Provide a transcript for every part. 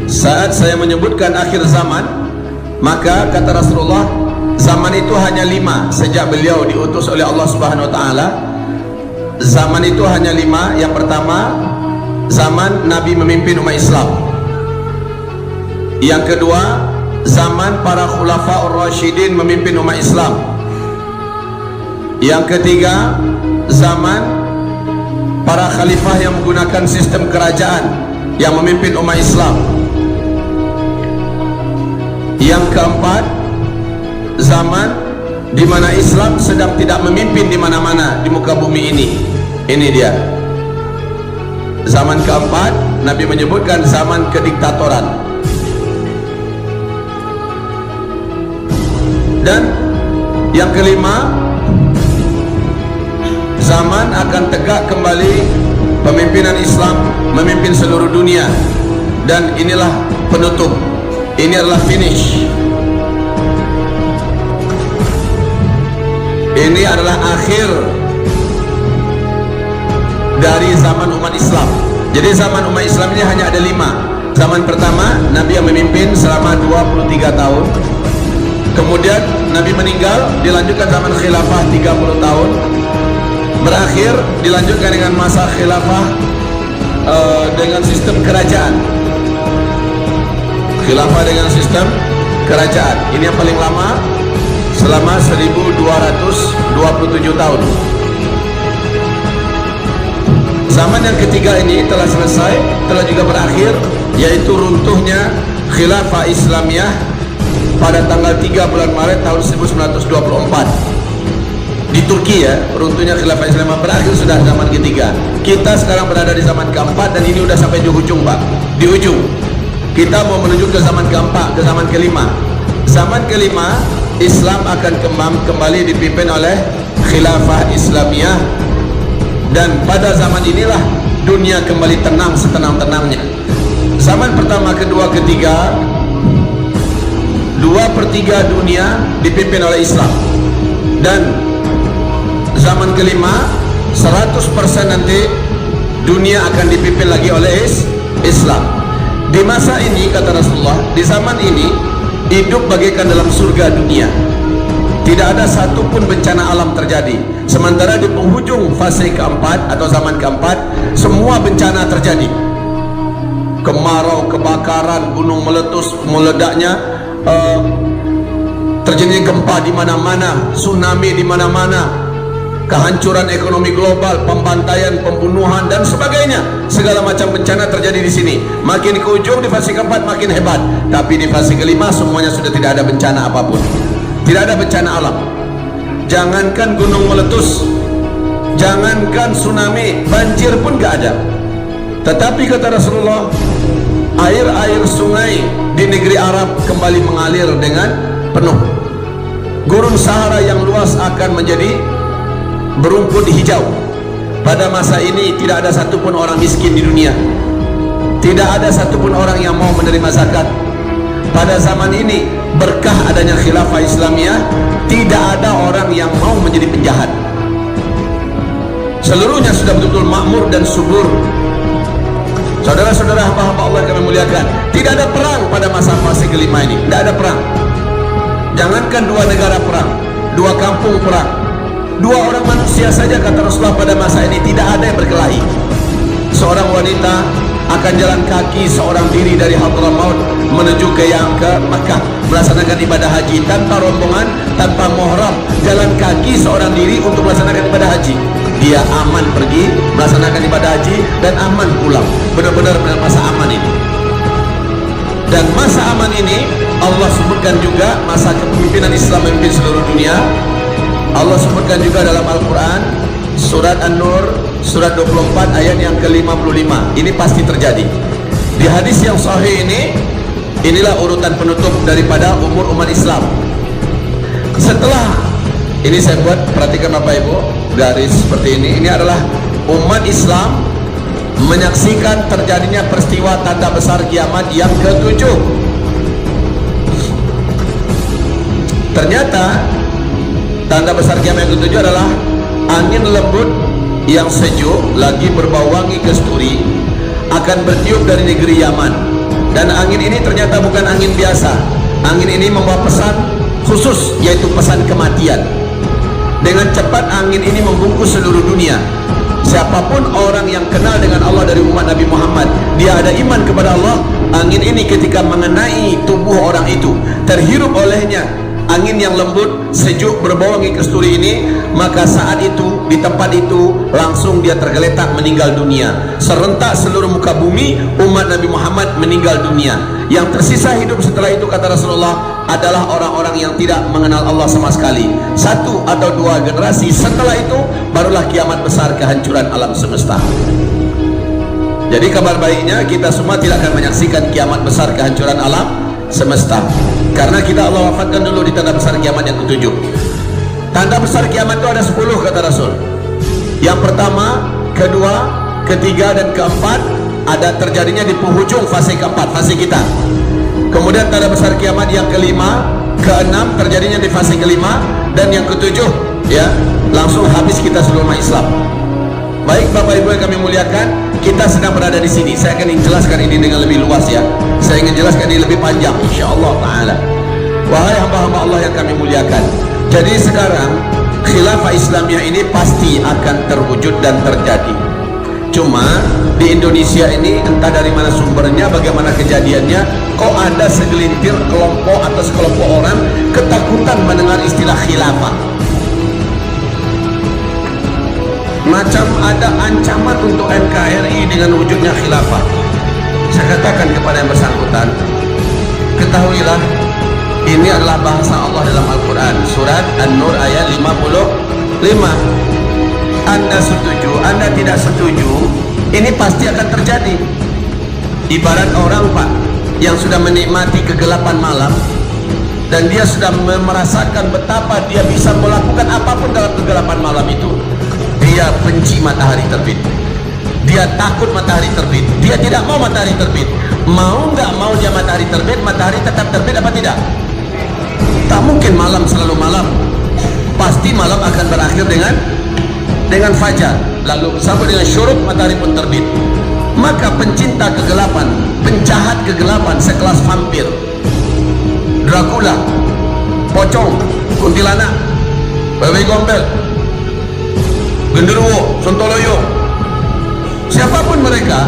Saat saya menyebutkan akhir zaman, maka kata Rasulullah, zaman itu hanya 5 sejak beliau diutus oleh Allah Subhanahu wa taala. Zaman itu hanya 5. Yang pertama, zaman Nabi memimpin umat Islam. Yang kedua, zaman para khulafaur rasyidin memimpin umat Islam. Yang ketiga, zaman para khalifah yang menggunakan sistem kerajaan yang memimpin umat Islam. Yang keempat, zaman di mana Islam sedang tidak memimpin di mana-mana di muka bumi ini. Ini dia. Zaman keempat, Nabi menyebutkan zaman kediktatoran. Dan yang kelima, zaman akan tegak kembali pemimpinan Islam memimpin seluruh dunia. Dan inilah penutup, ini adalah finish, ini adalah akhir dari zaman umat Islam. Jadi zaman umat Islam ini hanya ada 5. Zaman pertama, Nabi yang memimpin selama 23 tahun. Kemudian Nabi meninggal, dilanjutkan zaman khilafah 30 tahun. Berakhir, dilanjutkan dengan masa khilafah dengan sistem kerajaan. Khilafah dengan sistem kerajaan. Ini yang paling lama, selama 1227 tahun. Zaman yang ketiga ini telah selesai, telah juga berakhir, yaitu runtuhnya khilafah Islamiyah pada tanggal 3 bulan Maret tahun 1924 di Turki ya. Runtuhnya khilafah Islamiyah berakhir, sudah zaman ketiga. Kita sekarang berada di zaman keempat, dan ini udah sampai di ujung, Pak. Di ujung. Kita mau menuju ke zaman keempat, ke zaman kelima. Zaman kelima, Islam akan kembali dipimpin oleh khilafah Islamiyah. Dan pada zaman inilah dunia kembali tenang setenang-tenangnya. Zaman pertama, kedua, ketiga, 2/3 dunia dipimpin oleh Islam. Dan zaman kelima, 100% nanti dunia akan dipimpin lagi oleh Islam. Di masa ini, kata Rasulullah, di zaman ini hidup bagaikan dalam surga dunia. Tidak ada satupun bencana alam terjadi. Sementara di penghujung fase keempat atau zaman keempat, semua bencana terjadi. Kemarau, kebakaran, gunung meletus, meledaknya, terjadi gempa di mana-mana, tsunami di mana-mana, kehancuran ekonomi global, pembantaian, pembunuhan dan sebagainya. Segala macam bencana terjadi di sini. Makin ke ujung di fase keempat makin hebat. Tapi di fase kelima semuanya sudah tidak ada bencana apapun. Tidak ada bencana alam. Jangankan gunung meletus, jangankan tsunami, banjir pun gak ada. Tetapi kata Rasulullah, air-air sungai di negeri Arab kembali mengalir dengan penuh. Gurun Sahara yang luas akan menjadi berumput hijau. Pada masa ini tidak ada satupun orang miskin di dunia. Tidak ada satupun orang yang mau menerima zakat. Pada zaman ini, berkah adanya khilafah Islamiyah, tidak ada orang yang mau menjadi penjahat. Seluruhnya sudah betul-betul makmur dan subur. Saudara-saudara hamba-hamba Allah yang kami muliakan, tidak ada perang pada masa fase kelima ini. Tidak ada perang. Jangankan 2 negara perang, 2 kampung perang, 2 orang manusia saja, kata Rasulullah, pada masa ini tidak ada yang berkelahi. Seorang wanita akan jalan kaki seorang diri dari Hadramaut menuju ke Makkah, melaksanakan ibadah haji tanpa rombongan, tanpa muhram, jalan kaki seorang diri untuk melaksanakan ibadah haji. Dia aman pergi melaksanakan ibadah haji dan aman pulang. Benar-benar masa aman ini. Dan masa aman ini Allah sebutkan juga masa kepemimpinan Islam memimpin seluruh dunia. Allah sebutkan juga dalam Al-Quran, surat An-Nur, surat 24 ayat yang ke-55. Ini pasti terjadi. Di hadis yang sahih ini, inilah urutan penutup daripada umur umat Islam. Setelah ini saya buat, perhatikan Bapak Ibu, garis seperti ini. Ini adalah umat Islam menyaksikan terjadinya peristiwa tanda besar kiamat yang ke-7. Ternyata tanda besar kiamat yang ke-7 adalah angin lembut yang sejuk lagi berbau wangi kasturi akan bertiup dari negeri Yaman. Dan angin ini ternyata bukan angin biasa. Angin ini membawa pesan khusus, yaitu pesan kematian. Dengan cepat angin ini membungkus seluruh dunia. Siapapun orang yang kenal dengan Allah dari umat Nabi Muhammad, dia ada iman kepada Allah, angin ini ketika mengenai tubuh orang itu, terhirup olehnya angin yang lembut, sejuk, berbau wangi kasturi ini, maka saat itu, di tempat itu, langsung dia tergeletak meninggal dunia. Serentak seluruh muka bumi, umat Nabi Muhammad meninggal dunia. Yang tersisa hidup setelah itu, kata Rasulullah, adalah orang-orang yang tidak mengenal Allah sama sekali. 1 atau 2 generasi setelah itu, barulah kiamat besar, kehancuran alam semesta. Jadi kabar baiknya, kita semua tidak akan menyaksikan kiamat besar, kehancuran alam semesta, karena kita Allah wafatkan dulu di tanda besar kiamat yang ke-7. Tanda besar kiamat itu ada 10, kata Rasul. Yang pertama, kedua, ketiga, dan keempat ada terjadinya di penghujung fase keempat, fase kita. Kemudian tanda besar kiamat yang kelima, keenam terjadinya di fase kelima, dan yang ke-7 ya langsung habis kita seluruh umat Islam. Baik Bapak Ibu yang kami muliakan, kita sedang berada di sini. Saya akan jelaskan ini dengan lebih luas ya. Saya ingin jelaskan ini lebih panjang insyaallah taala. Wahai hamba-hamba Allah yang kami muliakan, jadi sekarang khilafah Islamiyah ini pasti akan terwujud dan terjadi. Cuma di Indonesia ini entah dari mana sumbernya, bagaimana kejadiannya, kok ada segelintir kelompok atau sekelompok orang ketakutan mendengar istilah khilafah. Macam ada ancaman untuk NKRI dengan wujudnya khilafah. Saya katakan kepada yang bersangkutan, ketahuilah ini adalah bahasa Allah dalam Al-Quran, surat An-Nur ayat 55. Anda setuju, Anda tidak setuju, ini pasti akan terjadi. Ibarat orang Pak yang sudah menikmati kegelapan malam, dan dia sudah merasakan betapa dia bisa melakukan apapun dalam kegelapan malam itu. Dia benci matahari terbit, dia takut matahari terbit, dia tidak mau matahari terbit. Mau nggak mau dia matahari terbit, matahari tetap terbit apa tidak? Tak mungkin malam selalu malam. Pasti malam akan berakhir dengan fajar, lalu sampai dengan syuruk matahari pun terbit. Maka pencinta kegelapan, penjahat kegelapan sekelas vampir, Dracula, pocong, kuntilanak, babi gombel, genderuwo, sontoloyo, siapapun mereka,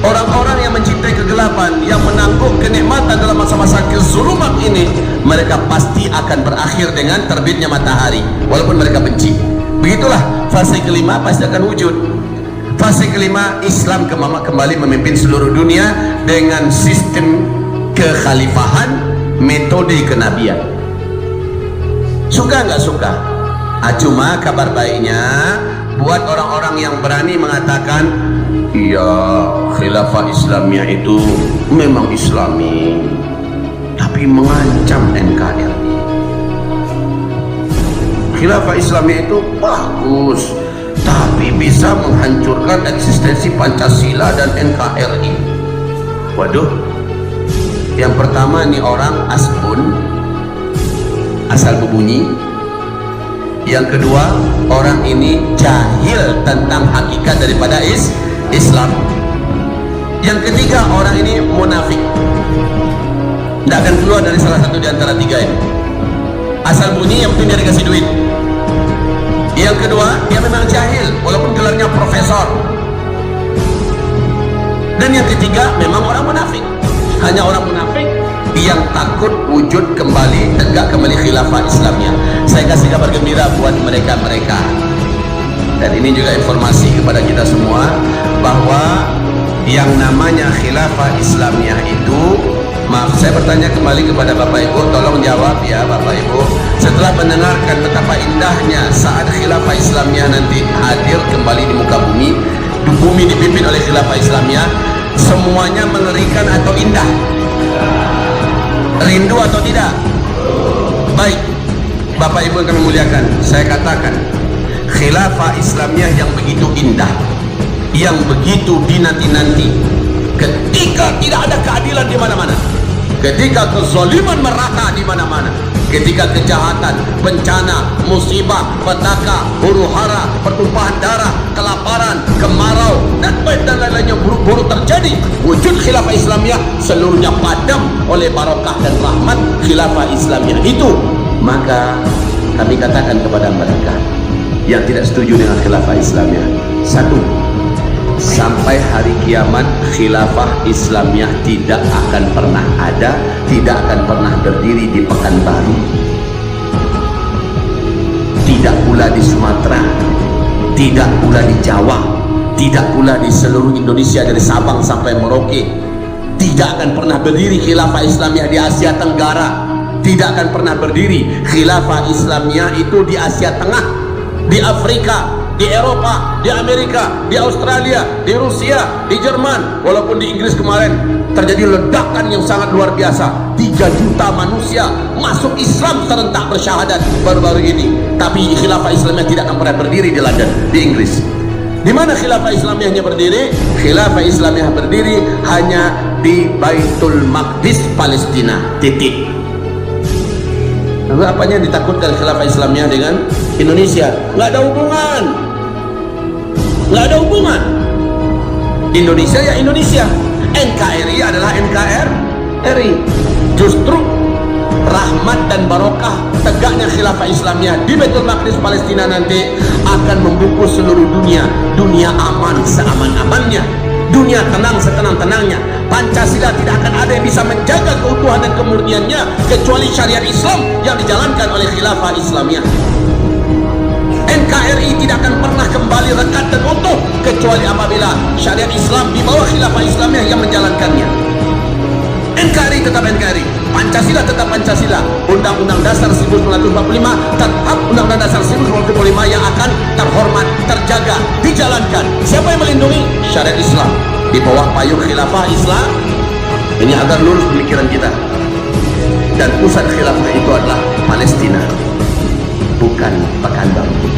orang-orang yang mencintai kegelapan, yang menangguk kenikmatan dalam masa-masa kezuluman ini, mereka pasti akan berakhir dengan terbitnya matahari, walaupun mereka benci. Begitulah fase kelima pasti akan wujud. Fase kelima, Islam kembali memimpin seluruh dunia dengan sistem kekhalifahan, metode kenabian. Suka nggak suka? Cuma kabar baiknya, buat orang-orang yang berani mengatakan, iya khilafah Islamiyah itu memang Islami, tapi mengancam NKRI. Khilafah Islamiyah itu bagus, tapi bisa menghancurkan eksistensi Pancasila dan NKRI. Waduh, yang pertama ini orang asbun, asal berbunyi. Yang kedua, orang ini jahil tentang hakikat daripada Islam. Yang ketiga, orang ini munafik, tidak akan keluar dari salah satu di antara tiga ini. Asal bunyi, yang penting dia dikasih duit. Yang kedua, dia memang jahil walaupun gelarnya profesor. Dan yang ketiga, memang orang munafik. Hanya orang munafik yang takut wujud kembali, tegak kembali khilafah Islamnya. Saya kasih kabar gembira buat mereka-mereka, dan ini juga informasi kepada kita semua, bahwa yang namanya khilafah Islamiyah itu, maaf saya bertanya kembali kepada Bapak Ibu, tolong jawab ya Bapak Ibu, setelah mendengarkan betapa indahnya saat khilafah Islamiyah nanti hadir kembali di muka bumi, bumi dipimpin oleh khilafah Islamiyah, semuanya mengerikan atau indah? Rindu atau tidak? Baik Bapak Ibu yang kami muliakan, saya katakan khilafah Islamiyah yang begitu indah, yang begitu dinanti-nanti, ketika tidak ada keadilan di mana-mana, ketika kezaliman merata di mana-mana, ketika kejahatan, bencana, musibah, petaka, huru-hara, pertumpahan darah, kelaparan, kemarau, dan lain-lainnya buruk-buruk terjadi, wujud khilafah Islamiyah seluruhnya padam oleh barokah dan rahmat khilafah Islamiyah itu. Maka kami katakan kepada mereka yang tidak setuju dengan khilafah Islamiyah, satu, sampai hari kiamat khilafah Islamiyah tidak akan pernah ada, tidak akan pernah berdiri di Pekanbaru, tidak pula di Sumatera, tidak pula di Jawa, tidak pula di seluruh Indonesia dari Sabang sampai Merauke. Tidak akan pernah berdiri khilafah Islamiyah di Asia Tenggara, tidak akan pernah berdiri khilafah Islamiyah itu di Asia Tengah, di Afrika, di Eropa, di Amerika, di Australia, di Rusia, di Jerman. Walaupun di Inggris kemarin terjadi ledakan yang sangat luar biasa, 3 juta manusia masuk Islam serentak bersyahadat baru-baru ini. Tapi khilafah Islamiyah tidak akan pernah berdiri di London, di Inggris. Di mana khilafah Islamiyahnya berdiri? Khilafah Islamiyah berdiri hanya di Baitul Maqdis, Palestina. Titik. Lalu apanya ditakutkan khilafah Islamiyah dengan Indonesia? Nggak ada hubungan. Nggak ada hubungan. Indonesia ya Indonesia, NKRI adalah NKRI. Justru rahmat dan barokah tegaknya khilafah Islamiyah di Baitul Maqdis Palestina nanti akan membungkus seluruh dunia. Dunia aman seaman-amannya, dunia tenang setenang-tenangnya. Pancasila tidak akan ada yang bisa menjaga keutuhan dan kemurniannya kecuali syariat Islam yang dijalankan oleh khilafah Islamiyah. NKRI tidak akan pernah kembali rekat dan utuh kecuali apabila syariat Islam di bawah khilafah Islamiyah yang menjalankannya. NKRI tetap NKRI, Pancasila tetap Pancasila, Undang-Undang Dasar 1945 tetap Undang-Undang Dasar 1945 yang akan terhormat, terjaga, dijalankan. Siapa yang melindungi? Syariat Islam di bawah payung khilafah Islam. Ini agar lurus pemikiran kita. Dan pusat khilafah itu adalah Palestina, bukan Pekanbaru.